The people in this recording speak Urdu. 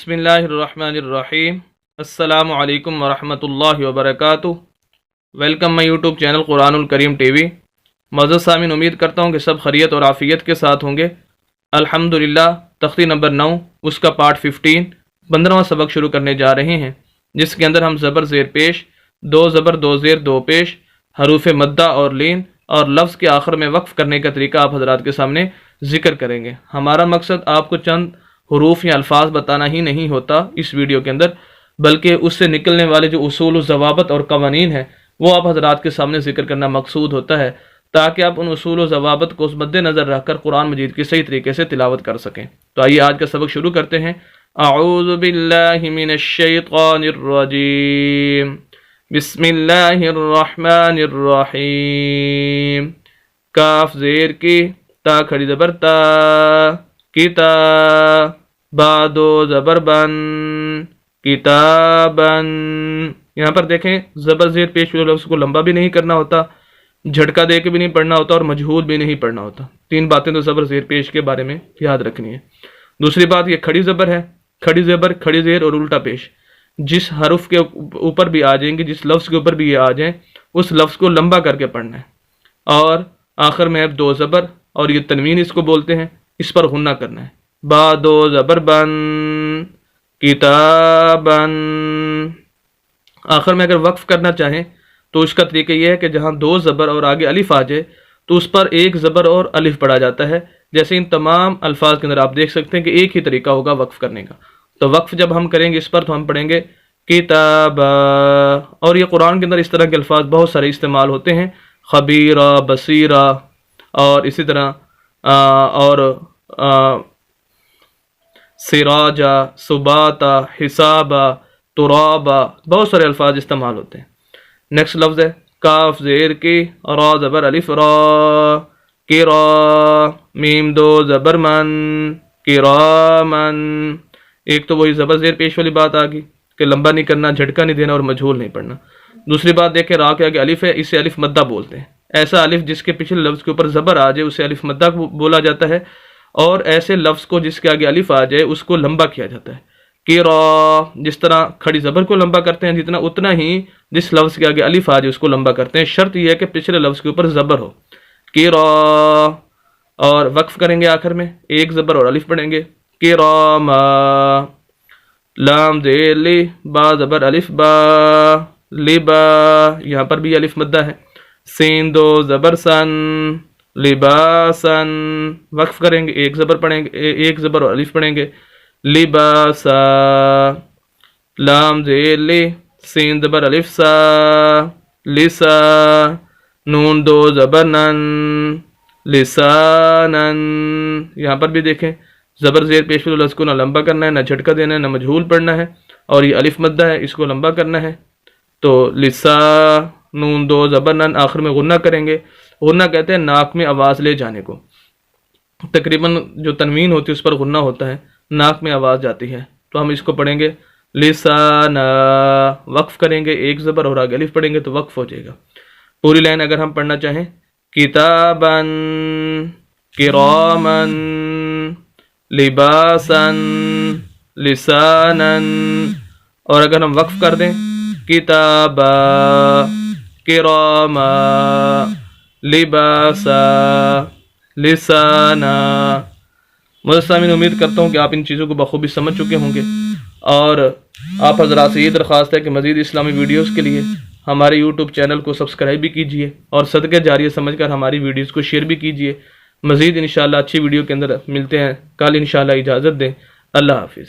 بسم اللہ الرحمن الرحیم۔ السلام علیکم ورحمۃ اللہ وبرکاتہ۔ ویلکم مائی یوٹیوب چینل قرآن الکریم ٹی وی۔ معزز سامعین، امید کرتا ہوں کہ سب خیریت اور عافیت کے ساتھ ہوں گے۔ الحمدللہ تختی نمبر 9 اس کا پارٹ 15 15واں سبق شروع کرنے جا رہے ہیں، جس کے اندر ہم زبر زیر پیش، دو زبر دو زیر دو پیش، حروف مدہ اور لین اور لفظ کے آخر میں وقف کرنے کا طریقہ آپ حضرات کے سامنے ذکر کریں گے۔ ہمارا مقصد آپ کو چند حروف یا الفاظ بتانا ہی نہیں ہوتا اس ویڈیو کے اندر، بلکہ اس سے نکلنے والے جو اصول و ضوابط اور قوانین ہیں وہ آپ حضرات کے سامنے ذکر کرنا مقصود ہوتا ہے، تاکہ آپ ان اصول و ضوابط کو مد نظر رکھ کر قرآن مجید کی صحیح طریقے سے تلاوت کر سکیں۔ تو آئیے آج کا سبق شروع کرتے ہیں۔ اعوذ باللہ من الشیطان الرجیم، بسم اللہ الرحمن الرحیم۔ کاف زیر کی، تا کھڑی زبر تا، کتا، با دو زبر بن، کتابن۔ یہاں پر دیکھیں زبر زیر پیش والے لفظ کو لمبا بھی نہیں کرنا ہوتا، جھٹکا دے کے بھی نہیں پڑھنا ہوتا، اور مجہول بھی نہیں پڑھنا ہوتا۔ تین باتیں تو زبر زیر پیش کے بارے میں یاد رکھنی ہے۔ دوسری بات، یہ کھڑی زبر ہے، کھڑی زبر، کھڑی زیر اور الٹا پیش جس حرف کے اوپر بھی آ جائیں گے، جس لفظ کے اوپر بھی یہ آ جائیں، اس لفظ کو لمبا کر کے پڑھنا ہے۔ اور آخر میں اب دو زبر اور یہ تنوین اس کو بولتے ہیں، اس پر غنہ کرنا ہے۔ با دو زبر بن، کتابن۔ آخر میں اگر وقف کرنا چاہیں تو اس کا طریقہ یہ ہے کہ جہاں دو زبر اور آگے الف آ جائے تو اس پر ایک زبر اور الف پڑھا جاتا ہے۔ جیسے ان تمام الفاظ کے اندر آپ دیکھ سکتے ہیں کہ ایک ہی طریقہ ہوگا وقف کرنے کا۔ تو وقف جب ہم کریں گے اس پر تو ہم پڑھیں گے کتاب، اور یہ قرآن کے اندر اس طرح کے الفاظ بہت سارے استعمال ہوتے ہیں، خبیرہ، بصیرہ، اور اسی طرح اور سراجا، سباتا، حسابا، ترابا، بہت سارے الفاظ استعمال ہوتے ہیں۔ نیکسٹ لفظ ہے کاف زیر کی، را زبر الف را، کرا، میم دو زبر من، کرامن۔ ایک تو وہی زبر زیر پیش والی بات آ گئی کہ لمبا نہیں کرنا، جھٹکا نہیں دینا اور مجہول نہیں پڑھنا۔ دوسری بات دیکھیں، را کے آگے الف ہے، اسے الف مدہ بولتے ہیں۔ ایسا الف جس کے پچھلے لفظ کے اوپر زبر آ جائے اسے الف مدہ بولا جاتا ہے، اور ایسے لفظ کو جس کے آگے الف آ جائے اس کو لمبا کیا جاتا ہے۔ کرا، جس طرح کھڑی زبر کو لمبا کرتے ہیں جتنا، اتنا ہی جس لفظ کے آگے الف آ جائے اس کو لمبا کرتے ہیں۔ شرط یہ ہے کہ پچھلے لفظ کے اوپر زبر ہو۔ کرا، اور وقف کریں گے آخر میں ایک زبر اور الف پڑھیں گے، کراما۔ لام زیر لی، با زبر الف با، لبا، یہاں پر بھی الف مدہ ہے۔ سین دو زبر سن، لباسن۔ وقف کریں گے ایک زبر پڑھیں گے، ایک زبر اور الف پڑھیں گے، لباسا۔ لام زیر لی، سین زبر الف سا، لسا۔ نون دو زبر نن، لسانن۔ یہاں پر بھی دیکھیں زبر زیر پیش والے لفظ کو نہ لمبا کرنا ہے، نہ جھٹکا دینا ہے، نہ مجہول پڑھنا ہے، اور یہ الف مدہ ہے، اس کو لمبا کرنا ہے۔ تو لسا، نون دو زبر نن، آخر میں غنہ کریں گے۔ غنہ کہتے ہیں ناک میں آواز لے جانے کو۔ تقریباً جو تنوین ہوتی ہے اس پر غنہ ہوتا ہے، ناک میں آواز جاتی ہے، تو ہم اس کو پڑھیں گے لسانا۔ وقف کریں گے ایک زبر اور آگے الف پڑھیں گے تو وقف ہو جائے گا۔ پوری لائن اگر ہم پڑھنا چاہیں، کتابن، کرامن، لباسن، لسانن، اور اگر ہم وقف کر دیں کتابا، کراما، لباسا، لسانا۔ معزز سامعین، امید کرتا ہوں کہ آپ ان چیزوں کو بخوبی سمجھ چکے ہوں گے، اور آپ حضرات سے یہ درخواست ہے کہ مزید اسلامی ویڈیوز کے لیے ہمارے یوٹیوب چینل کو سبسکرائب بھی کیجیے، اور صدقہ جاریہ سمجھ کر ہماری ویڈیوز کو شیئر بھی کیجیے۔ مزید انشاءاللہ اچھی ویڈیو کے اندر ملتے ہیں کل، انشاءاللہ اجازت دیں، اللہ حافظ۔